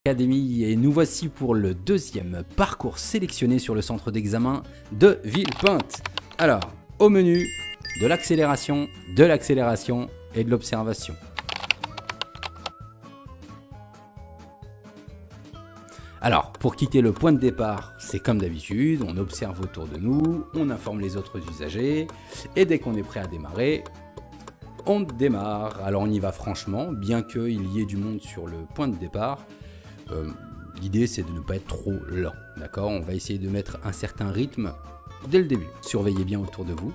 Académie et nous voici pour le deuxième parcours sélectionné sur le centre d'examen de Villepinte. Alors, au menu, de l'accélération et de l'observation. Alors, pour quitter le point de départ, c'est comme d'habitude, on observe autour de nous, on informe les autres usagers, et dès qu'on est prêt à démarrer, on démarre. Alors on y va franchement, bien qu'il y ait du monde sur le point de départ. L'idée c'est de ne pas être trop lent, d'accord? On va essayer de mettre un certain rythme dès le début. Surveillez bien autour de vous,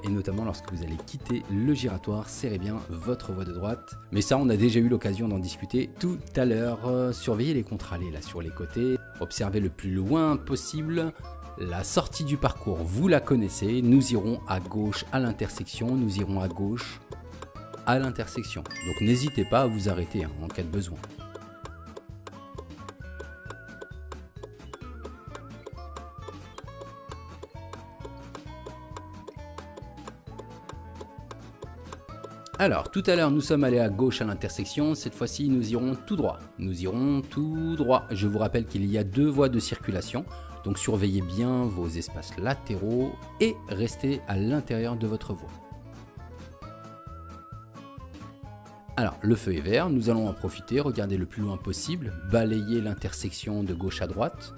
et notamment lorsque vous allez quitter le giratoire, serrez bien votre voie de droite. Mais ça, on a déjà eu l'occasion d'en discuter tout à l'heure. Surveillez les contre-allées là sur les côtés, observez le plus loin possible. La sortie du parcours, vous la connaissez, nous irons à gauche à l'intersection, nous irons à gauche à l'intersection. Donc n'hésitez pas à vous arrêter en cas de besoin. Alors, tout à l'heure, nous sommes allés à gauche à l'intersection. Cette fois-ci, nous irons tout droit. Nous irons tout droit. Je vous rappelle qu'il y a deux voies de circulation. Donc, surveillez bien vos espaces latéraux et restez à l'intérieur de votre voie. Alors, le feu est vert. Nous allons en profiter. Regardez le plus loin possible. Balayez l'intersection de gauche à droite.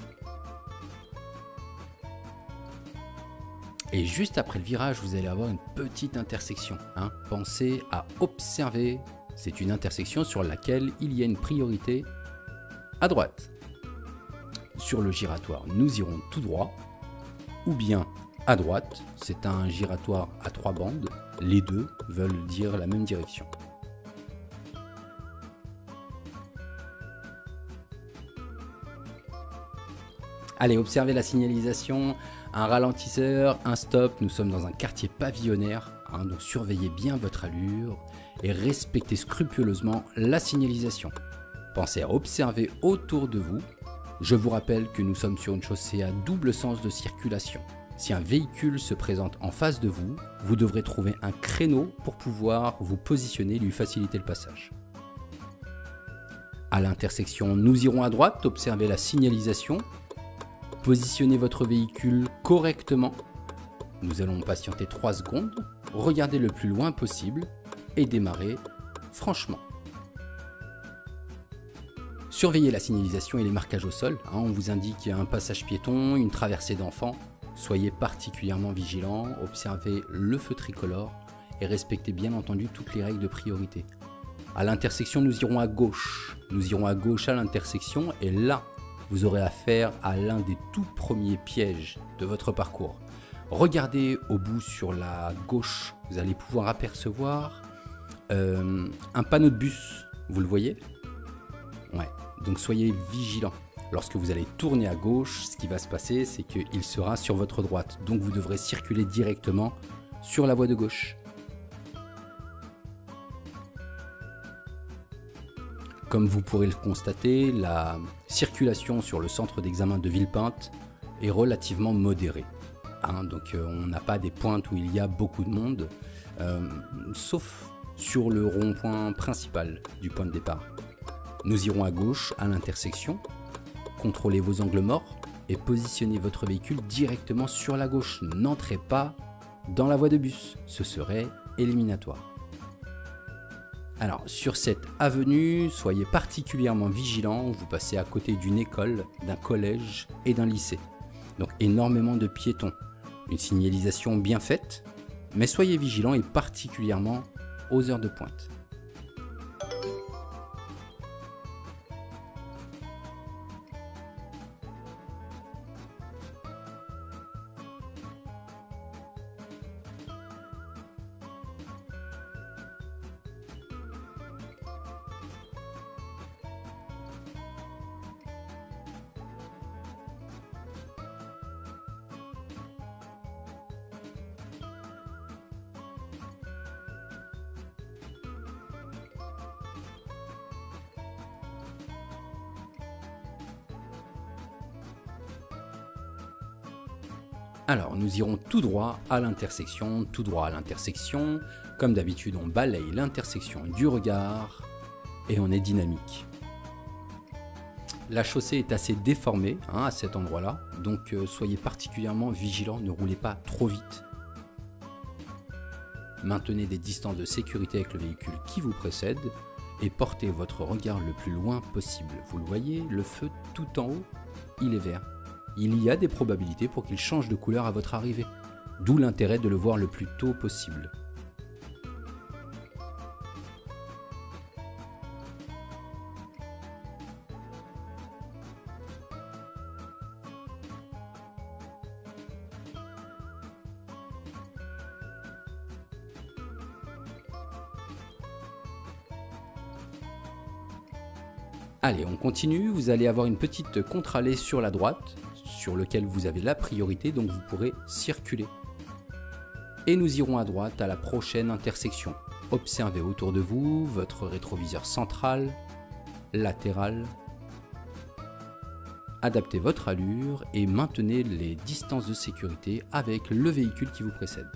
Et juste après le virage, vous allez avoir une petite intersection. Pensez à observer. C'est une intersection sur laquelle il y a une priorité à droite. Sur le giratoire, nous irons tout droit. Ou bien à droite. C'est un giratoire à 3 bandes. Les deux veulent dire la même direction. Allez, observez la signalisation, un ralentisseur, un stop. Nous sommes dans un quartier pavillonnaire, donc surveillez bien votre allure et respectez scrupuleusement la signalisation. Pensez à observer autour de vous. Je vous rappelle que nous sommes sur une chaussée à double sens de circulation. Si un véhicule se présente en face de vous, vous devrez trouver un créneau pour pouvoir vous positionner et lui faciliter le passage. À l'intersection, nous irons à droite, observez la signalisation. Positionnez votre véhicule correctement. Nous allons patienter 3 secondes. Regardez le plus loin possible et démarrez franchement. Surveillez la signalisation et les marquages au sol. On vous indique un passage piéton, une traversée d'enfants. Soyez particulièrement vigilants. Observez le feu tricolore et respectez bien entendu toutes les règles de priorité. À l'intersection, nous irons à gauche. Nous irons à gauche à l'intersection et là, vous aurez affaire à l'un des tout premiers pièges de votre parcours. Regardez au bout sur la gauche, vous allez pouvoir apercevoir un panneau de bus, vous le voyez? Ouais, donc soyez vigilants. Lorsque vous allez tourner à gauche, ce qui va se passer, c'est qu'il sera sur votre droite. Donc vous devrez circuler directement sur la voie de gauche. Comme vous pourrez le constater, la circulation sur le centre d'examen de Villepinte est relativement modérée. Donc on n'a pas des pointes où il y a beaucoup de monde, sauf sur le rond-point principal du point de départ. Nous irons à gauche à l'intersection, contrôlez vos angles morts et positionnez votre véhicule directement sur la gauche. N'entrez pas dans la voie de bus, ce serait éliminatoire. Alors, sur cette avenue, soyez particulièrement vigilants, vous passez à côté d'une école, d'un collège et d'un lycée. Donc énormément de piétons, une signalisation bien faite, mais soyez vigilants et particulièrement aux heures de pointe. Alors, nous irons tout droit à l'intersection, Comme d'habitude, on balaye l'intersection du regard et on est dynamique. La chaussée est assez déformée à cet endroit-là, donc soyez particulièrement vigilants, ne roulez pas trop vite. Maintenez des distances de sécurité avec le véhicule qui vous précède et portez votre regard le plus loin possible. Vous le voyez, le feu tout en haut, il est vert. Il y a des probabilités pour qu'il change de couleur à votre arrivée, d'où l'intérêt de le voir le plus tôt possible. Allez, on continue, vous allez avoir une petite contre-allée sur la droite, sur lequel vous avez la priorité, donc vous pourrez circuler. Et nous irons à droite à la prochaine intersection. Observez autour de vous votre rétroviseur central, latéral. Adaptez votre allure et maintenez les distances de sécurité avec le véhicule qui vous précède.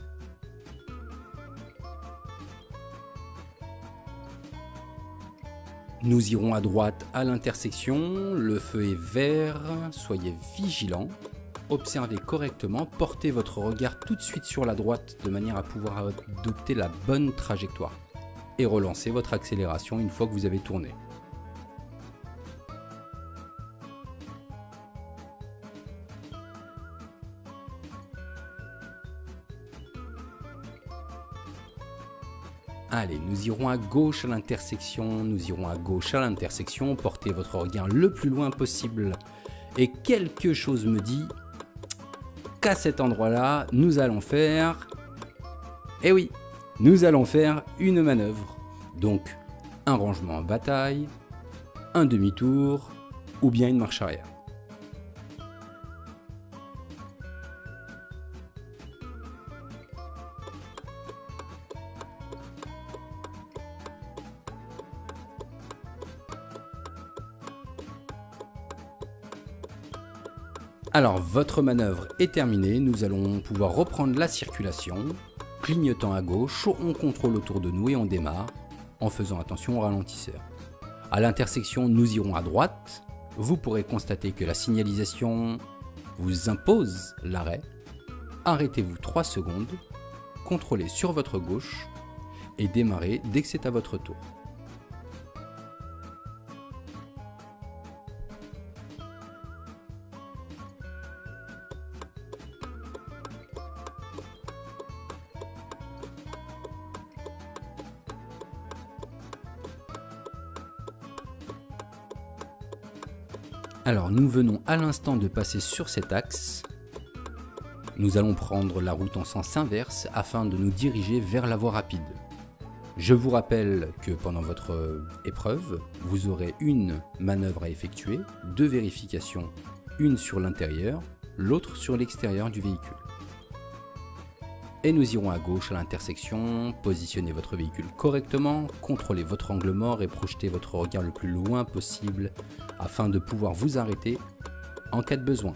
Nous irons à droite à l'intersection, le feu est vert, soyez vigilants, observez correctement, portez votre regard tout de suite sur la droite de manière à pouvoir adopter la bonne trajectoire et relancez votre accélération une fois que vous avez tourné. Allez, nous irons à gauche à l'intersection, portez votre regard le plus loin possible. Et quelque chose me dit qu'à cet endroit-là, nous allons faire... Eh oui, nous allons faire une manœuvre. Donc, un rangement en bataille, un demi-tour ou bien une marche arrière. Alors, votre manœuvre est terminée, nous allons pouvoir reprendre la circulation. Clignotant à gauche, on contrôle autour de nous et on démarre en faisant attention au ralentisseur. À l'intersection, nous irons à droite. Vous pourrez constater que la signalisation vous impose l'arrêt. Arrêtez-vous 3 secondes, contrôlez sur votre gauche et démarrez dès que c'est à votre tour. Alors nous venons à l'instant de passer sur cet axe. Nous allons prendre la route en sens inverse afin de nous diriger vers la voie rapide. Je vous rappelle que pendant votre épreuve, vous aurez une manœuvre à effectuer, 2 vérifications, une sur l'intérieur, l'autre sur l'extérieur du véhicule. Et nous irons à gauche à l'intersection, positionnez votre véhicule correctement, contrôlez votre angle mort et projetez votre regard le plus loin possible afin de pouvoir vous arrêter en cas de besoin.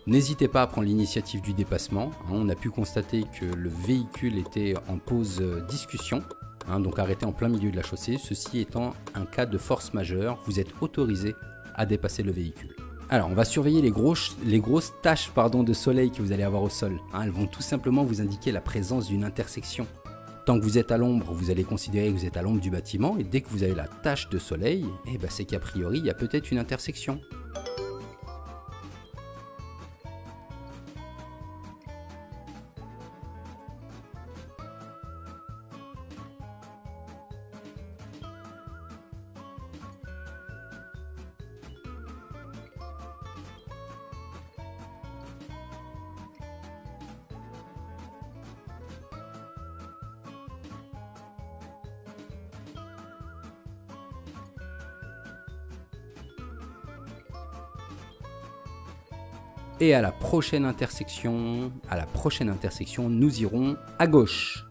N'hésitez pas à prendre l'initiative du dépassement, on a pu constater que le véhicule était en pause discussion, donc arrêté en plein milieu de la chaussée, ceci étant un cas de force majeure, vous êtes autorisé à dépasser le véhicule. Alors, on va surveiller les grosses taches de soleil que vous allez avoir au sol. Elles vont tout simplement vous indiquer la présence d'une intersection. Tant que vous êtes à l'ombre, vous allez considérer que vous êtes à l'ombre du bâtiment. Et dès que vous avez la tache de soleil, c'est qu'a priori, il y a peut-être une intersection. Et à la prochaine intersection, nous irons à gauche.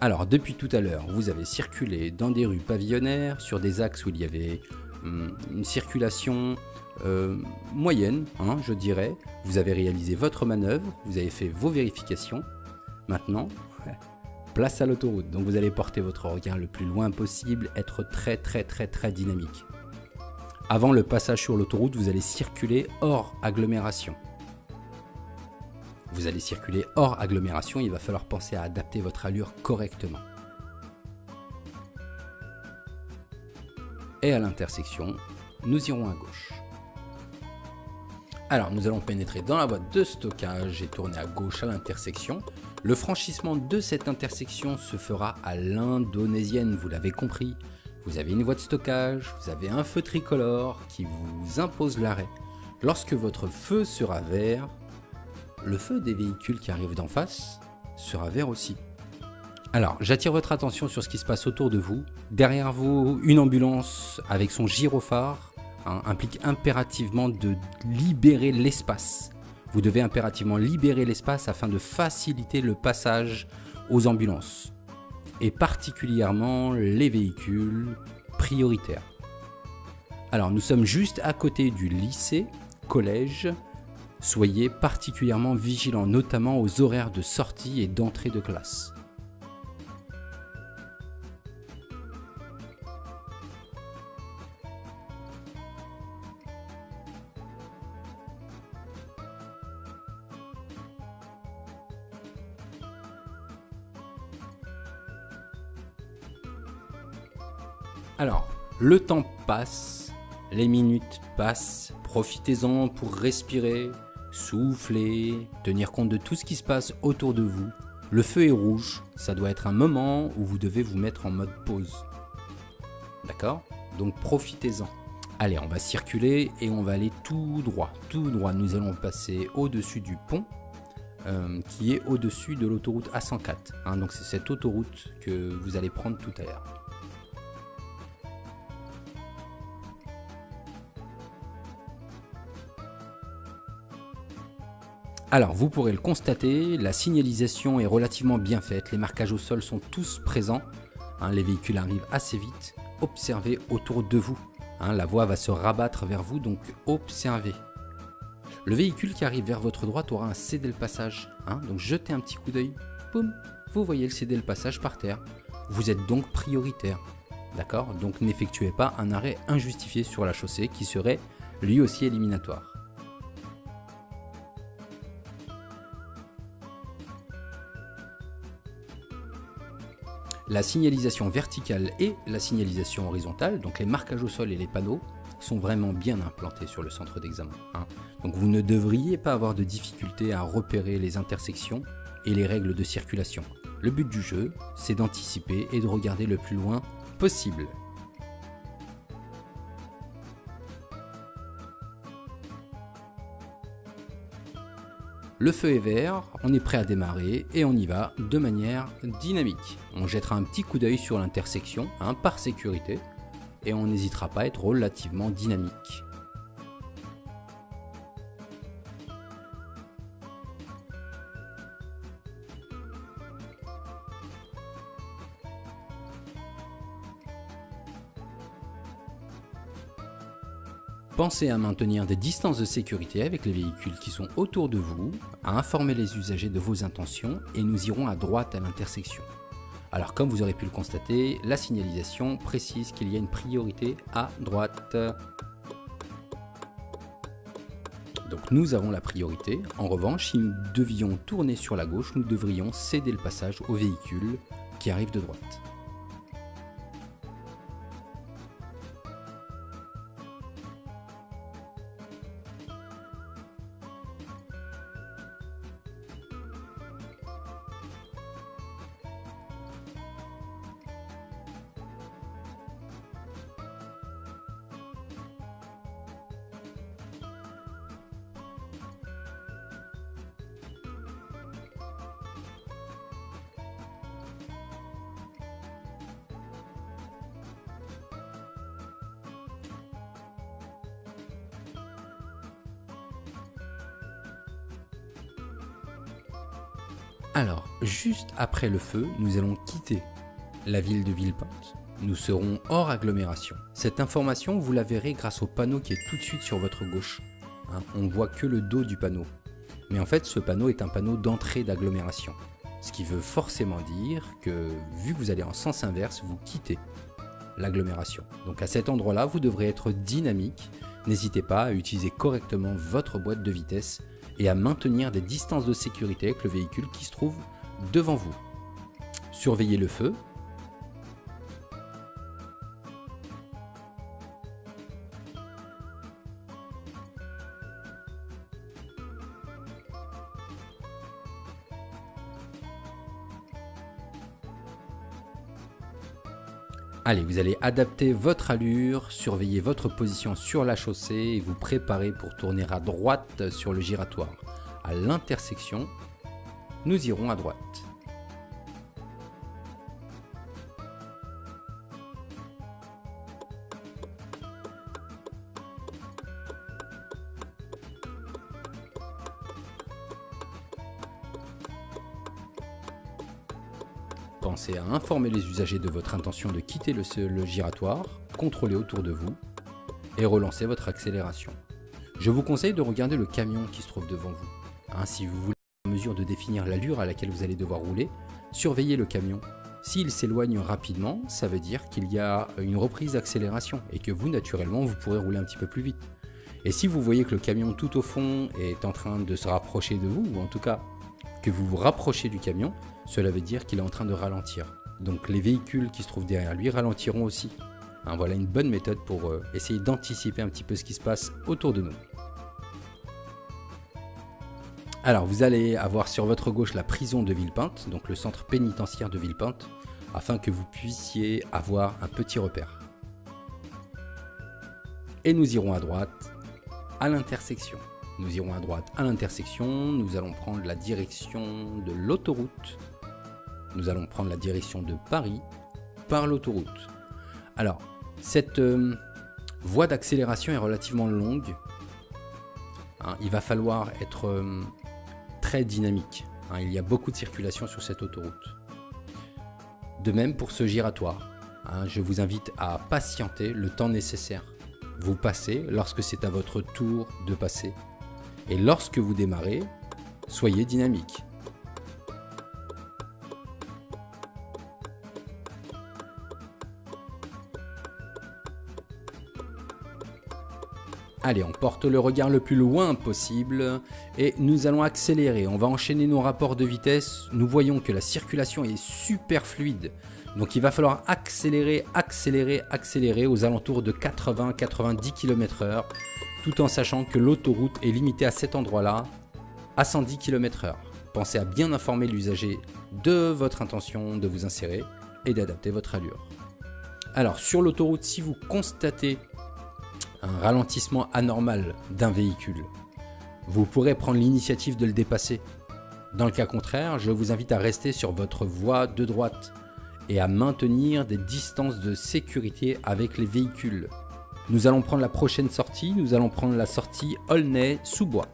Alors, depuis tout à l'heure, vous avez circulé dans des rues pavillonnaires, sur des axes où il y avait une circulation moyenne, je dirais. Vous avez réalisé votre manœuvre, vous avez fait vos vérifications. Maintenant, place à l'autoroute. Donc vous allez porter votre regard le plus loin possible, être très dynamique. Avant le passage sur l'autoroute, vous allez circuler hors agglomération. Vous allez circuler hors agglomération, il va falloir penser à adapter votre allure correctement. Et à l'intersection, nous irons à gauche. Alors, nous allons pénétrer dans la boîte de stockage et tourner à gauche à l'intersection. Le franchissement de cette intersection se fera à l'indonésienne, vous l'avez compris. Vous avez une voie de stockage, vous avez un feu tricolore qui vous impose l'arrêt. Lorsque votre feu sera vert, le feu des véhicules qui arrivent d'en face sera vert aussi. Alors, j'attire votre attention sur ce qui se passe autour de vous. Derrière vous, une ambulance avec son gyrophare implique impérativement de libérer l'espace. Vous devez impérativement libérer l'espace afin de faciliter le passage aux ambulances. Et particulièrement les véhicules prioritaires. Alors, nous sommes juste à côté du lycée, collège. Soyez particulièrement vigilants, notamment aux horaires de sortie et d'entrée de classe. Alors, le temps passe, les minutes passent, profitez-en pour respirer, souffler, tenir compte de tout ce qui se passe autour de vous. Le feu est rouge, ça doit être un moment où vous devez vous mettre en mode pause. D'accord? Donc profitez-en. Allez, on va circuler et on va aller tout droit. Tout droit, nous allons passer au-dessus du pont qui est au-dessus de l'autoroute A104. Donc c'est cette autoroute que vous allez prendre tout à l'heure. Alors, vous pourrez le constater, la signalisation est relativement bien faite, les marquages au sol sont tous présents, les véhicules arrivent assez vite, observez autour de vous, la voie va se rabattre vers vous, donc observez. Le véhicule qui arrive vers votre droite aura un cédé le passage, donc jetez un petit coup d'œil, boum, vous voyez le cédé le passage par terre, vous êtes donc prioritaire, d'accord? Donc n'effectuez pas un arrêt injustifié sur la chaussée qui serait lui aussi éliminatoire. La signalisation verticale et la signalisation horizontale, donc les marquages au sol et les panneaux, sont vraiment bien implantés sur le centre d'examen. Donc vous ne devriez pas avoir de difficulté à repérer les intersections et les règles de circulation. Le but du jeu, c'est d'anticiper et de regarder le plus loin possible. Le feu est vert, on est prêt à démarrer et on y va de manière dynamique. On jettera un petit coup d'œil sur l'intersection, par sécurité, et on n'hésitera pas à être relativement dynamique. Pensez à maintenir des distances de sécurité avec les véhicules qui sont autour de vous, à informer les usagers de vos intentions et nous irons à droite à l'intersection. Alors comme vous aurez pu le constater, la signalisation précise qu'il y a une priorité à droite. Donc nous avons la priorité. En revanche, si nous devions tourner sur la gauche, nous devrions céder le passage aux véhicules qui arrivent de droite. Alors, juste après le feu, nous allons quitter la ville de Villepinte. Nous serons hors agglomération. Cette information, vous la verrez grâce au panneau qui est tout de suite sur votre gauche. On ne voit que le dos du panneau. Mais en fait, ce panneau est un panneau d'entrée d'agglomération. Ce qui veut forcément dire que, vu que vous allez en sens inverse, vous quittez l'agglomération. Donc à cet endroit-là, vous devrez être dynamique. N'hésitez pas à utiliser correctement votre boîte de vitesse et à maintenir des distances de sécurité avec le véhicule qui se trouve devant vous. Surveillez le feu. Allez, vous allez adapter votre allure, surveiller votre position sur la chaussée et vous préparer pour tourner à droite sur le giratoire. À l'intersection, nous irons à droite. Pensez à informer les usagers de votre intention de quitter le giratoire, contrôlez autour de vous et relancez votre accélération. Je vous conseille de regarder le camion qui se trouve devant vous. Si vous voulez être en mesure de définir l'allure à laquelle vous allez devoir rouler, surveillez le camion. S'il s'éloigne rapidement, ça veut dire qu'il y a une reprise d'accélération et que vous, naturellement, vous pourrez rouler un petit peu plus vite. Et si vous voyez que le camion tout au fond est en train de se rapprocher de vous, ou en tout cas que vous vous rapprochez du camion, cela veut dire qu'il est en train de ralentir. Donc les véhicules qui se trouvent derrière lui ralentiront aussi. Voilà une bonne méthode pour essayer d'anticiper un petit peu ce qui se passe autour de nous. Alors vous allez avoir sur votre gauche la prison de Villepinte, donc le centre pénitentiaire de Villepinte, afin que vous puissiez avoir un petit repère. Et nous irons à droite à l'intersection. Nous irons à droite à l'intersection, nous allons prendre la direction de l'autoroute. Nous allons prendre la direction de Paris par l'autoroute. Alors, cette voie d'accélération est relativement longue. Il va falloir être très dynamique. Il y a beaucoup de circulation sur cette autoroute. De même pour ce giratoire. Je vous invite à patienter le temps nécessaire. Vous passez lorsque c'est à votre tour de passer. Et lorsque vous démarrez, soyez dynamique. Allez, on porte le regard le plus loin possible et nous allons accélérer. On va enchaîner nos rapports de vitesse. Nous voyons que la circulation est super fluide. Donc il va falloir accélérer, accélérer, accélérer aux alentours de 80-90 km/h, tout en sachant que l'autoroute est limitée à cet endroit-là à 110 km/h. Pensez à bien informer l'usager de votre intention de vous insérer et d'adapter votre allure. Alors sur l'autoroute, si vous constatez un ralentissement anormal d'un véhicule, vous pourrez prendre l'initiative de le dépasser. Dans le cas contraire, je vous invite à rester sur votre voie de droite et à maintenir des distances de sécurité avec les véhicules. Nous allons prendre la prochaine sortie, nous allons prendre la sortie Aulnay-sous-Bois.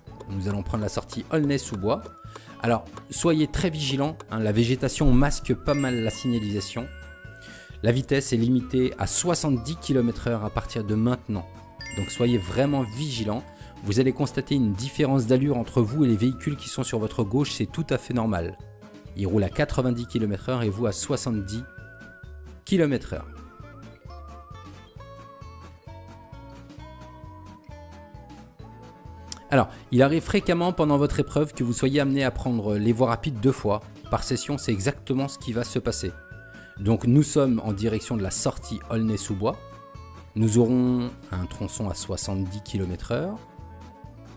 Alors, soyez très vigilants, la végétation masque pas mal la signalisation. La vitesse est limitée à 70 km/h à partir de maintenant. Donc soyez vraiment vigilants. Vous allez constater une différence d'allure entre vous et les véhicules qui sont sur votre gauche, c'est tout à fait normal. Ils roulent à 90 km/h et vous à 70 km/h. Alors, il arrive fréquemment pendant votre épreuve que vous soyez amené à prendre les voies rapides 2 fois. Par session, c'est exactement ce qui va se passer. Donc nous sommes en direction de la sortie Aulnay-sous-Bois. Nous aurons un tronçon à 70 km/h,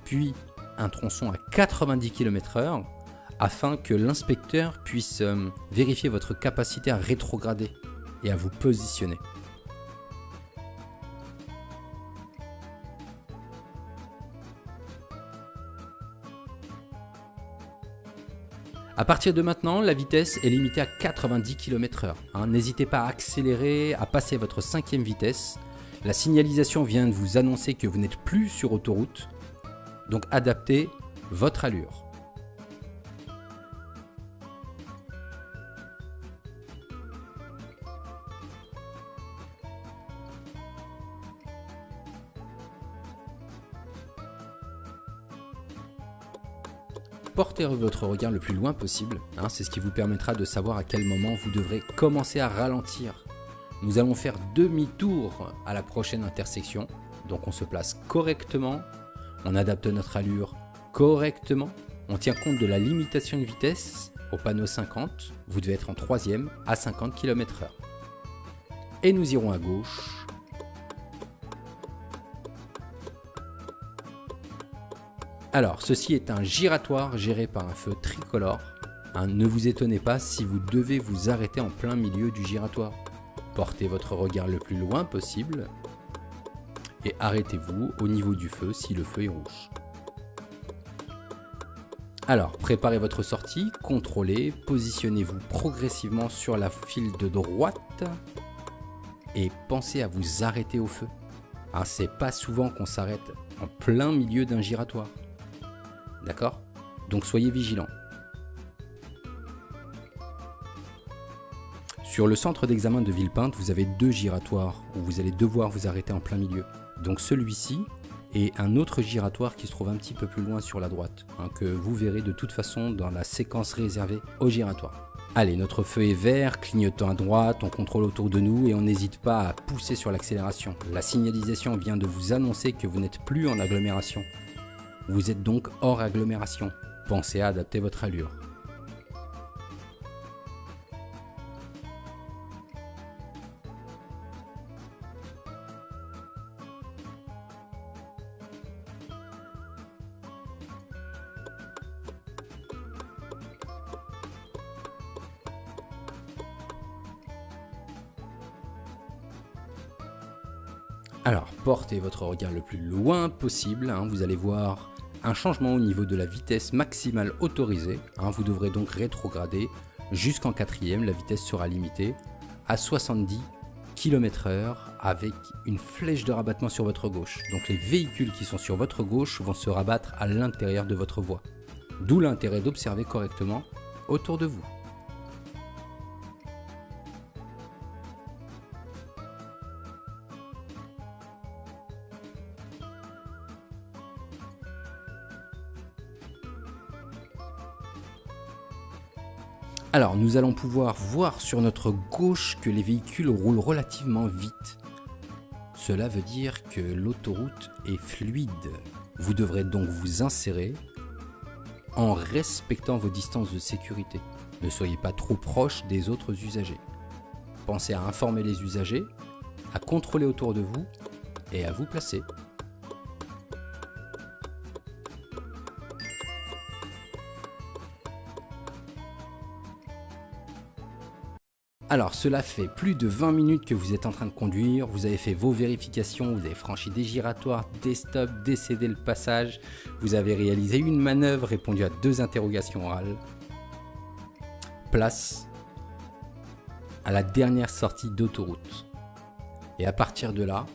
puis un tronçon à 90 km/h, afin que l'inspecteur puisse vérifier votre capacité à rétrograder et à vous positionner. À partir de maintenant, la vitesse est limitée à 90 km/h. N'hésitez pas à accélérer, à passer votre 5e vitesse. La signalisation vient de vous annoncer que vous n'êtes plus sur autoroute, donc adaptez votre allure. portez votre regard le plus loin possible, hein, c'est ce qui vous permettra de savoir à quel moment vous devrez commencer à ralentir. Nous allons faire demi-tour à la prochaine intersection, donc on se place correctement, on adapte notre allure correctement, on tient compte de la limitation de vitesse au panneau 50, vous devez être en 3e à 50 km/h. Et nous irons à gauche. Alors, ceci est un giratoire géré par un feu tricolore. Hein, ne vous étonnez pas si vous devez vous arrêter en plein milieu du giratoire. Portez votre regard le plus loin possible et arrêtez-vous au niveau du feu si le feu est rouge. Alors, préparez votre sortie, contrôlez, positionnez-vous progressivement sur la file de droite et pensez à vous arrêter au feu. Hein, c'est pas souvent qu'on s'arrête en plein milieu d'un giratoire. D'accord? Donc soyez vigilants. Sur le centre d'examen de Villepinte, vous avez 2 giratoires où vous allez devoir vous arrêter en plein milieu. Donc celui-ci et un autre giratoire qui se trouve un petit peu plus loin sur la droite, hein, que vous verrez de toute façon dans la séquence réservée au giratoire. Allez, notre feu est vert, clignotant à droite, on contrôle autour de nous et on n'hésite pas à pousser sur l'accélération. La signalisation vient de vous annoncer que vous n'êtes plus en agglomération. Vous êtes donc hors agglomération. Pensez à adapter votre allure. Alors, portez votre regard le plus loin possible, hein, vous allez voir un changement au niveau de la vitesse maximale autorisée, hein, vous devrez donc rétrograder jusqu'en 4e, la vitesse sera limitée à 70 km/h avec une flèche de rabattement sur votre gauche. Donc les véhicules qui sont sur votre gauche vont se rabattre à l'intérieur de votre voie, d'où l'intérêt d'observer correctement autour de vous. Alors, nous allons pouvoir voir sur notre gauche que les véhicules roulent relativement vite. Cela veut dire que l'autoroute est fluide. Vous devrez donc vous insérer en respectant vos distances de sécurité. Ne soyez pas trop proche des autres usagers. Pensez à informer les usagers, à contrôler autour de vous et à vous placer. Alors, cela fait plus de 20 minutes que vous êtes en train de conduire, vous avez fait vos vérifications, vous avez franchi des giratoires, des stops, décédé le passage, vous avez réalisé une manœuvre, répondu à 2 interrogations orales. Place à la dernière sortie d'autoroute. Et à partir de là,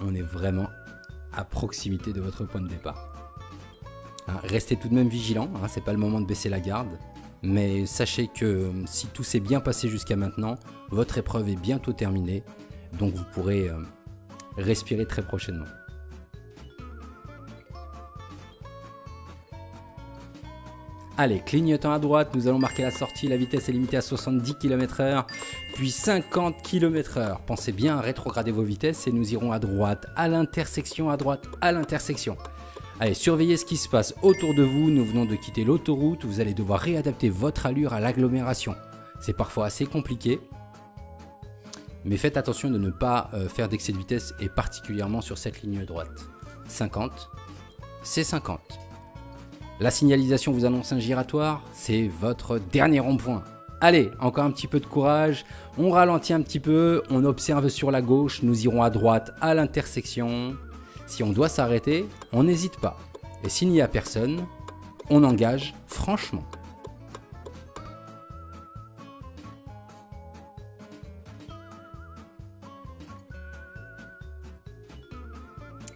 on est vraiment à proximité de votre point de départ. Hein, restez tout de même vigilant, hein, c'est pas le moment de baisser la garde. Mais sachez que si tout s'est bien passé jusqu'à maintenant, votre épreuve est bientôt terminée, donc vous pourrez respirer très prochainement. Allez, clignotant à droite, nous allons marquer la sortie, la vitesse est limitée à 70 km/h, puis 50 km/h. Pensez bien à rétrograder vos vitesses et nous irons à droite, à l'intersection, à droite, à l'intersection. Allez, surveillez ce qui se passe autour de vous, nous venons de quitter l'autoroute, vous allez devoir réadapter votre allure à l'agglomération. C'est parfois assez compliqué, mais faites attention de ne pas faire d'excès de vitesse et particulièrement sur cette ligne droite. 50, c'est 50. La signalisation vous annonce un giratoire, c'est votre dernier rond-point. Allez, encore un petit peu de courage, on ralentit un petit peu, on observe sur la gauche, nous irons à droite à l'intersection. Si on doit s'arrêter, on n'hésite pas. Et s'il n'y a personne, on engage franchement.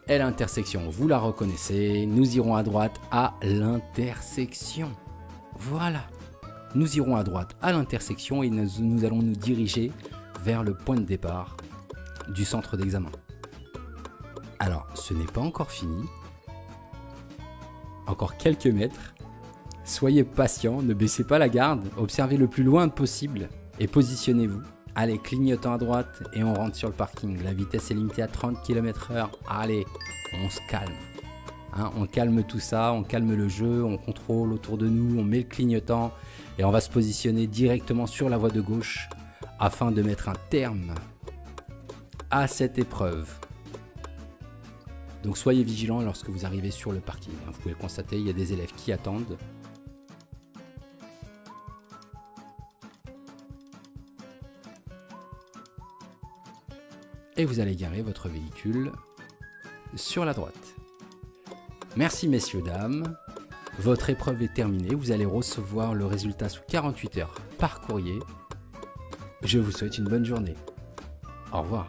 Et l'intersection, vous la reconnaissez, nous irons à droite à l'intersection. Voilà, nous irons à droite à l'intersection et nous allons nous diriger vers le point de départ du centre d'examen. Alors, ce n'est pas encore fini. encore quelques mètres. Soyez patient, ne baissez pas la garde, observez le plus loin possible et positionnez-vous. Allez, clignotant à droite et on rentre sur le parking. La vitesse est limitée à 30 km/h. Allez, on se calme. Hein, on calme tout ça, on calme le jeu, on contrôle autour de nous, on met le clignotant et on va se positionner directement sur la voie de gauche afin de mettre un terme à cette épreuve. Donc soyez vigilants lorsque vous arrivez sur le parking. Vous pouvez le constater, il y a des élèves qui attendent. Et vous allez garer votre véhicule sur la droite. Merci messieurs, dames. Votre épreuve est terminée. Vous allez recevoir le résultat sous 48 heures par courrier. Je vous souhaite une bonne journée. Au revoir.